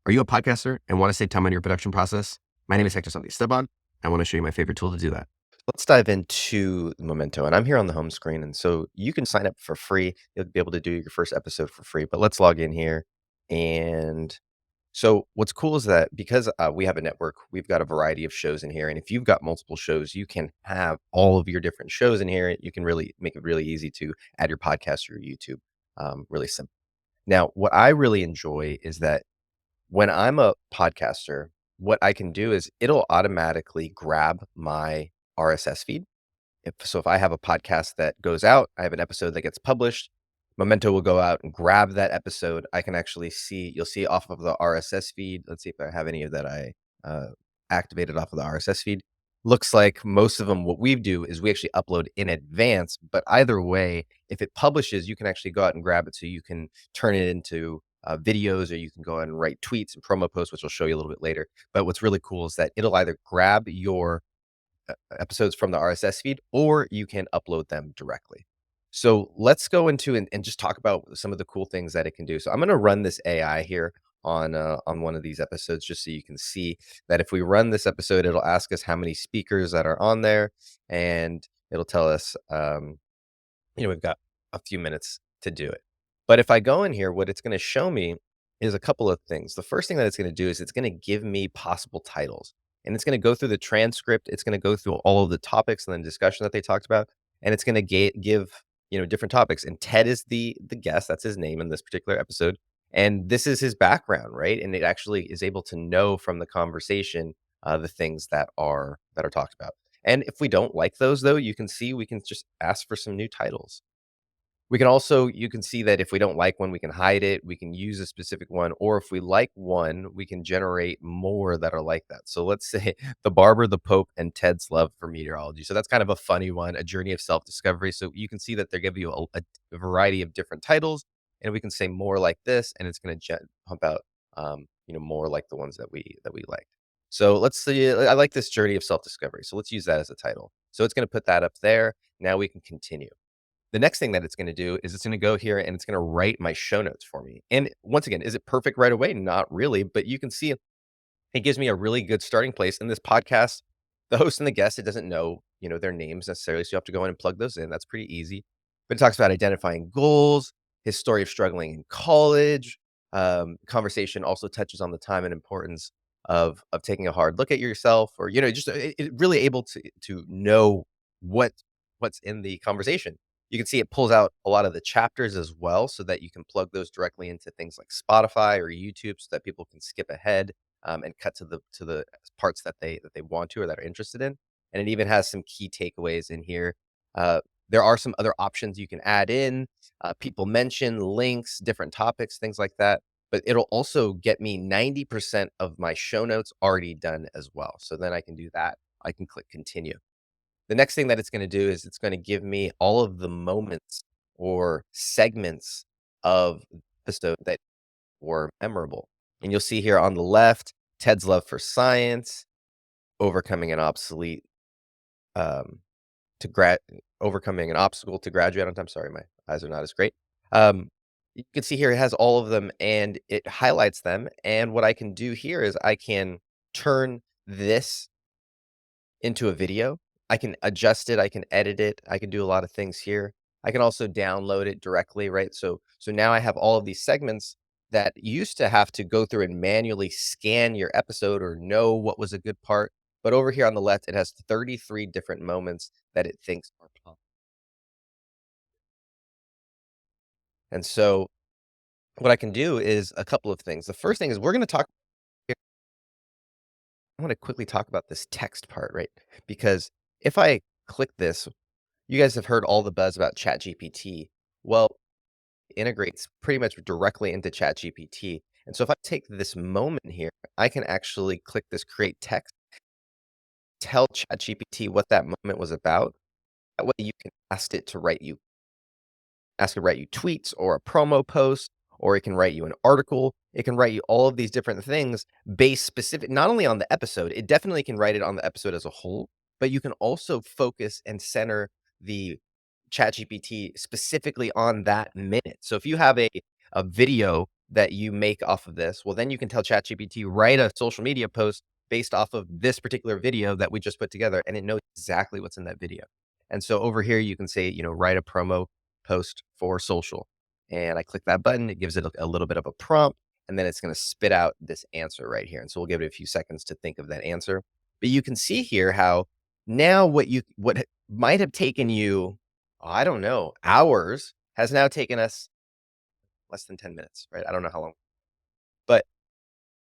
Are you a podcaster and want to save time on your production process? My name is Hector Esteban. I want to show you my favorite tool to do that. Let's dive into Memento, and I'm here on the home screen, and so you can sign up for free. You'll be able to do your first episode for free, but let's log in here. And so what's cool is that because we have a network, we've got a variety of shows in here, and if you've got multiple shows, you can have all of your different shows in here. You can really make it really easy to add your podcast or your YouTube, really simple. Now, what I really enjoy is that when I'm a podcaster, what I can do is it'll automatically grab my RSS feed. If I have a podcast that goes out, I have an episode that gets published, Memento will go out and grab that episode. I can actually see, you'll see off of the RSS feed. Let's see if I have any of that I activated off of the RSS feed. Looks like most of them, what we do is we actually upload in advance, but either way, if it publishes, you can actually go out and grab it so you can turn it into videos, or you can go out and write tweets and promo posts, which I'll show you a little bit later. But what's really cool is that it'll either grab your episodes from the RSS feed, or you can upload them directly. So let's go into and just talk about some of the cool things that it can do. So I'm going to run this AI here on one of these episodes, just so you can see that if we run this episode, it'll ask us how many speakers that are on there, and it'll tell us, we've got a few minutes to do it. But if I go in here, what it's going to show me is a couple of things. The first thing that it's going to do is it's going to give me possible titles, and it's going to go through the transcript. It's going to go through all of the topics and the discussion that they talked about, and it's going to give different topics. And Ted is the guest. That's his name in this particular episode, and this is his background, right? And it actually is able to know from the conversation the things that are talked about. And if we don't like those, though, you can see we can just ask for some new titles. We can also, you can see that if we don't like one, we can hide it. We can use a specific one, or if we like one, we can generate more that are like that. So let's say The Barber, the Pope, and Ted's Love for Meteorology. So that's kind of a funny one, a journey of self-discovery. So you can see that they give you a variety of different titles, and we can say more like this, and it's going to pump out, more like the ones that we like. So let's see. I like this journey of self-discovery. So let's use that as a title. So it's going to put that up there. Now we can continue. The next thing that it's going to do is it's going to go here and it's going to write my show notes for me. And once again, is it perfect right away? Not really, but you can see it gives me a really good starting place. In this podcast, the host and the guest, it doesn't know, their names necessarily. So you have to go in and plug those in. That's pretty easy. But it talks about identifying goals, his story of struggling in college. Conversation also touches on the time and importance of taking a hard look at yourself, or, just it really able to know what's in the conversation. You can see it pulls out a lot of the chapters as well, so that you can plug those directly into things like Spotify or YouTube, so that people can skip ahead and cut to the parts that they want to, or that are interested in. And it even has some key takeaways in here. There are some other options you can add in. People mention links, different topics, things like that. But it'll also get me 90% of my show notes already done as well. So then I can do that. I can click continue. The next thing that it's going to do is it's going to give me all of the moments or segments of the episode that were memorable. And you'll see here on the left, Ted's love for science, overcoming an obsolete overcoming an obstacle to graduate on time. Sorry, my eyes are not as great. You can see here it has all of them and it highlights them. And what I can do here is I can turn this into a video. I can adjust it, I can edit it, I can do a lot of things here. I can also download it directly, right? So now I have all of these segments that used to have to go through and manually scan your episode or know what was a good part. But over here on the left, it has 33 different moments that it thinks are pop. And so what I can do is a couple of things. The first thing is I want to quickly talk about this text part, right? Because if I click this, you guys have heard all the buzz about ChatGPT. Well, it integrates pretty much directly into ChatGPT. And so if I take this moment here, I can actually click this create text, tell ChatGPT what that moment was about. That way you can ask it to write you tweets or a promo post, or it can write you an article. It can write you all of these different things based specific, not only on the episode, it definitely can write it on the episode as a whole, but you can also focus and center the ChatGPT specifically on that minute. So if you have a video that you make off of this, well, then you can tell ChatGPT, write a social media post based off of this particular video that we just put together, and it knows exactly what's in that video. And so over here, you can say, write a promo post for social. And I click that button, it gives it a little bit of a prompt, and then it's going to spit out this answer right here. And so we'll give it a few seconds to think of that answer. But you can see here how now what might have taken you, I don't know, hours has now taken us less than 10 minutes, right? I don't know how long, but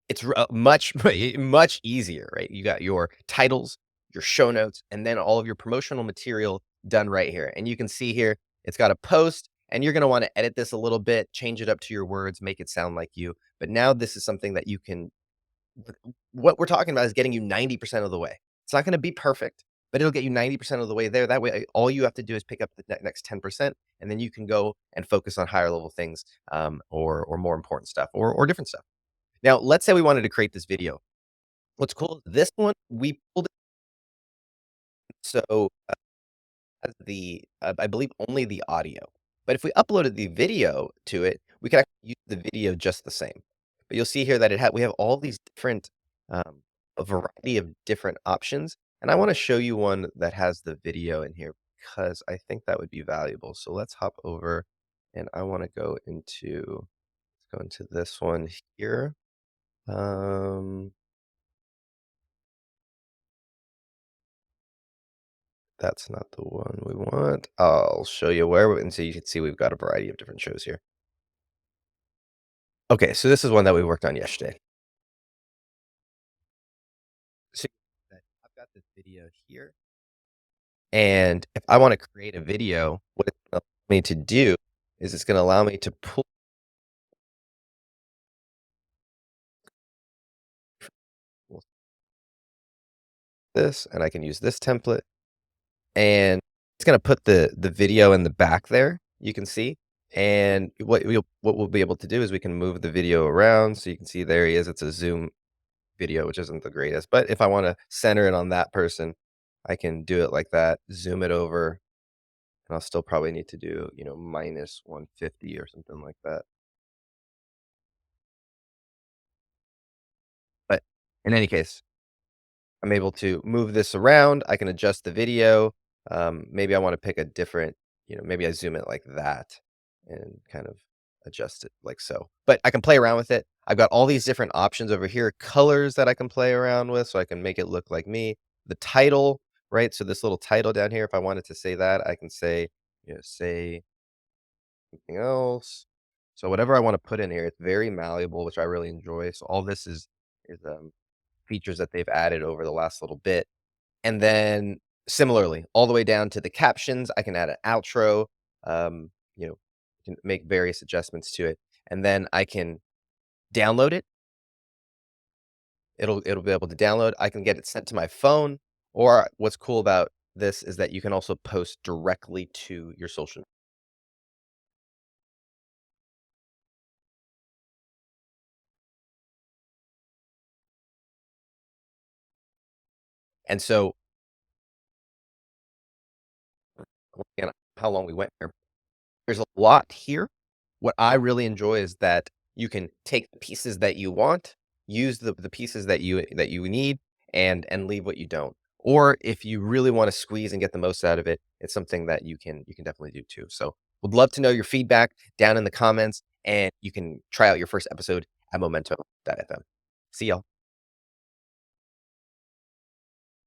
it's much, much easier, right? You got your titles, your show notes, and then all of your promotional material done right here. And you can see here, it's got a post, and you're going to want to edit this a little bit, change it up to your words, make it sound like you. But now this is something that you can, what we're talking about is getting you 90% of the way. It's not going to be perfect, but it'll get you 90% of the way there. That way, all you have to do is pick up the next 10%, and then you can go and focus on higher level things, or more important stuff, or different stuff. Now, let's say we wanted to create this video. What's cool is this one, we pulled it so, as I believe only the audio. But if we uploaded the video to it, we could actually use the video just the same. But you'll see here that we have all these different, a variety of different options, and I wanna show you one that has the video in here because I think that would be valuable. So let's hop over, and I wanna go into this one here. Um That's not the one we want. I'll show you where, and so you can see we've got a variety of different shows here. Okay, so this is one that we worked on yesterday. So I've got this video here, and if I want to create a video, what it's going to allow me to do is it's going to allow me to pull this, and I can use this template, and it's going to put the video in the back there. You can see, and what we'll be able to do is we can move the video around, so you can see there he is. It's a zoom video, which isn't the greatest. But if I want to center it on that person, I can do it like that, zoom it over, and I'll still probably need to do, minus 150 or something like that. But in any case, I'm able to move this around. I can adjust the video. Maybe I want to pick a different, maybe I zoom it like that and kind of adjust it like so. But I can play around with it. I've got all these different options over here, colors that I can play around with so I can make it look like me. The title, right? So this little title down here, if I wanted to say that, I can say, say something else. So whatever I want to put in here, it's very malleable, which I really enjoy. So all this is features that they've added over the last little bit. And then similarly, all the way down to the captions, I can add an outro, um, can make various adjustments to it. And then I can download it. It'll be able to download. I can get it sent to my phone. Or what's cool about this is that you can also post directly to your social. And so, again, how long we went here. There's a lot here. What I really enjoy is that you can take the pieces that you want, use the pieces that you need, and leave what you don't. Or if you really want to squeeze and get the most out of it, it's something that you can definitely do too. So would love to know your feedback down in the comments, and you can try out your first episode at Momento.fm. See y'all.